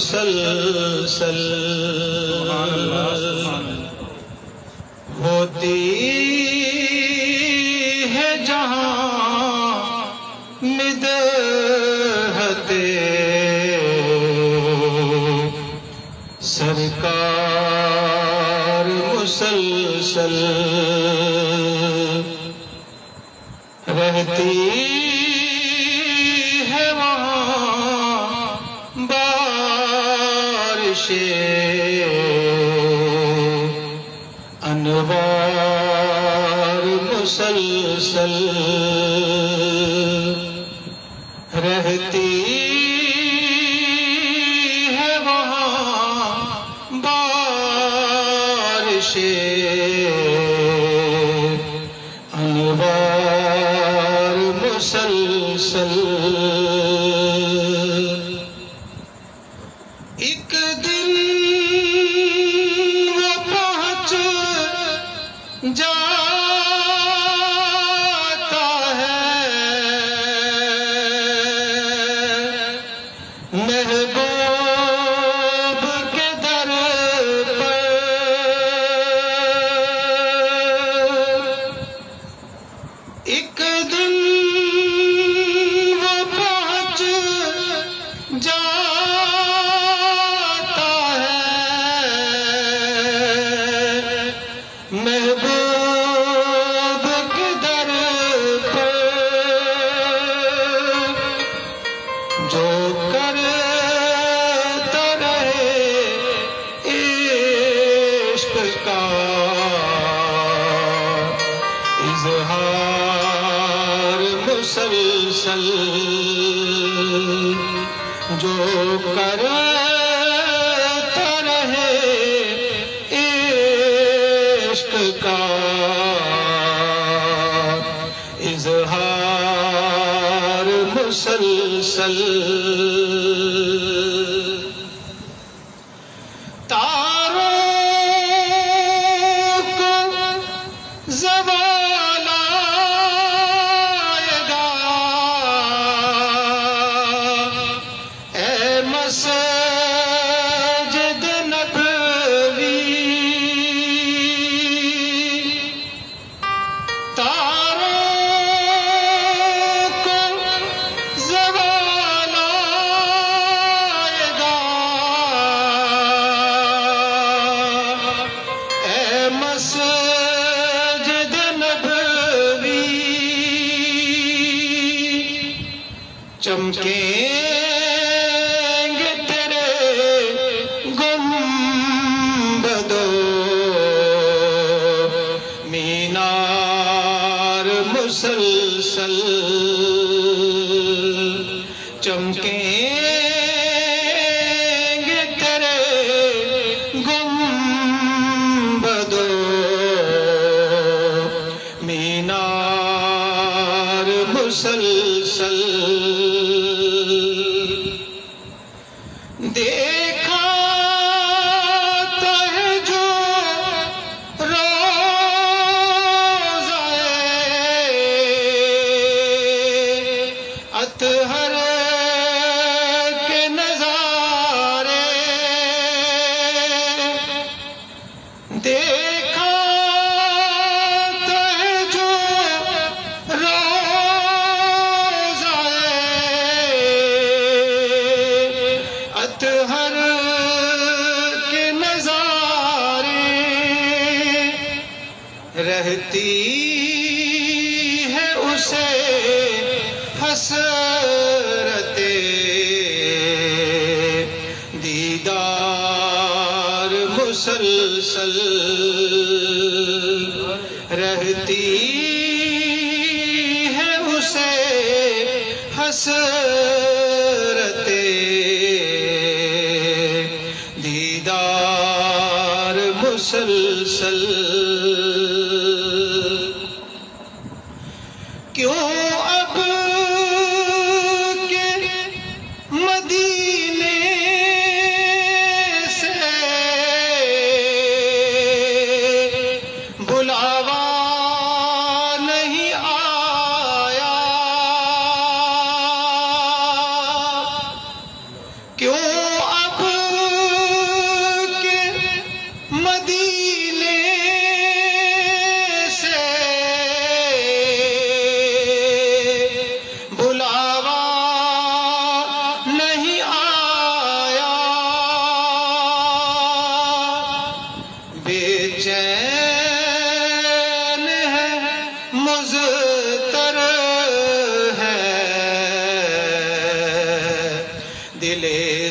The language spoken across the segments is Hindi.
मुसलसल होती है जहाँ मिदहते सरकार मुसलसल रहती है वहाँ बारिशें अनवार मुसलसल रहती है वहाँ बारिशें अनवार मुसलसल। एक दिन वो पहुँच जाता है महबूब के दर पर। एक दिन वो पहुँच जाता है महबूब के दर पर। जो करता रहे इश्क का इज़हार मुसलसल। जो करता रहे इश्क का इज़हार मुसलसल। तारों को ज़वाल आएगा ए मस्जिद नबवी। तारों को ज़वाल आएगा ए मस्जिद नबवी। चमकेंगे तेरे गुंबदों मीनार मुसलसल। चमकेंगे तेरे गुंबदों मीनार मुसलसल। देखा तो है जो रोज़ाए अतहर के नज़ारे। देखा तो है जो रोज़ाए अतहर के नज़ारे। रहती है उसे हसरते दीदार मुसलसल। रहती है उसे हसरते दीदार मुसलसल। क्यों अब के मदीने से बुलावा नहीं आया। क्यों अब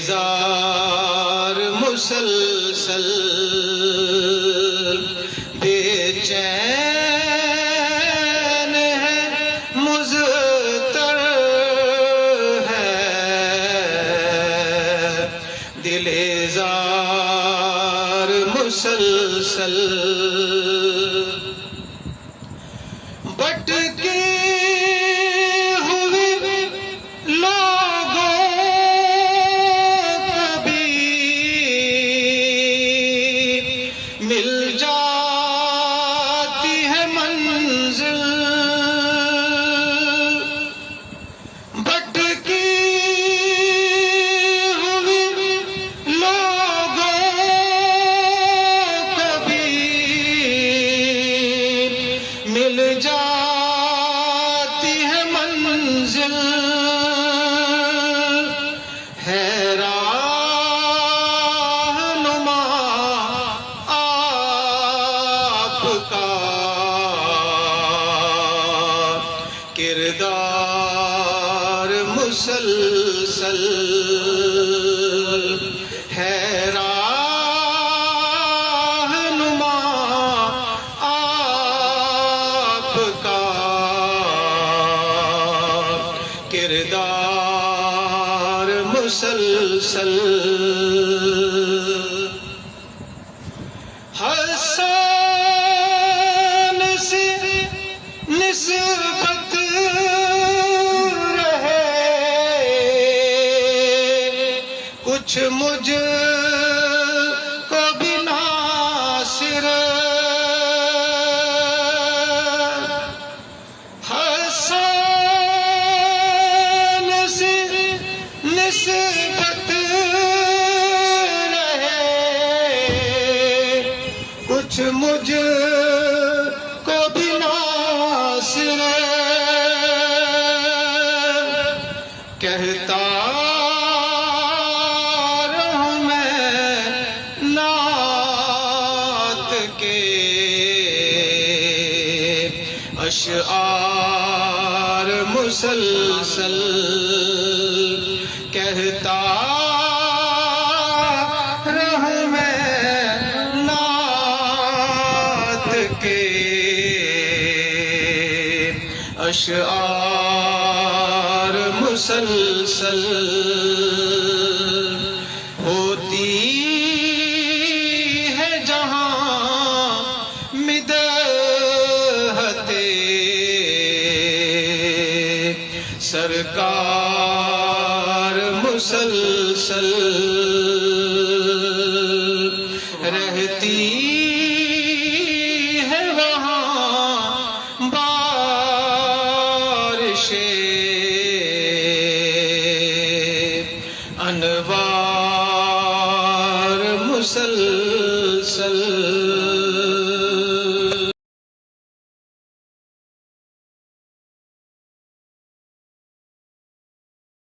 जार मुसलसल बेचैन है, मुज़तर है दिले जार मुसलसल। भटके हुए लोगों को भी मिल जाती है मंजिल। भटके हुए लोगों को भी मिल जाती है मंजिल। है रहनुमा आपका किरदार मुसलसल। है रहनुमा आपका किरदार मुसलसल। हसन से निस्बत रहे, कुछ मुझ को भी नासिर। हसन से निस्बत रहे, कुछ मुझ को भी नासिर। कहता रहूं मैं नात के अशआर मुसलसल। कहता रहूं मैं नात के अशआर मुसलसल। होती है जहां मिदहते सरकार मुसलसल। रहती है वहां बारिशें अनवार मुसलसल।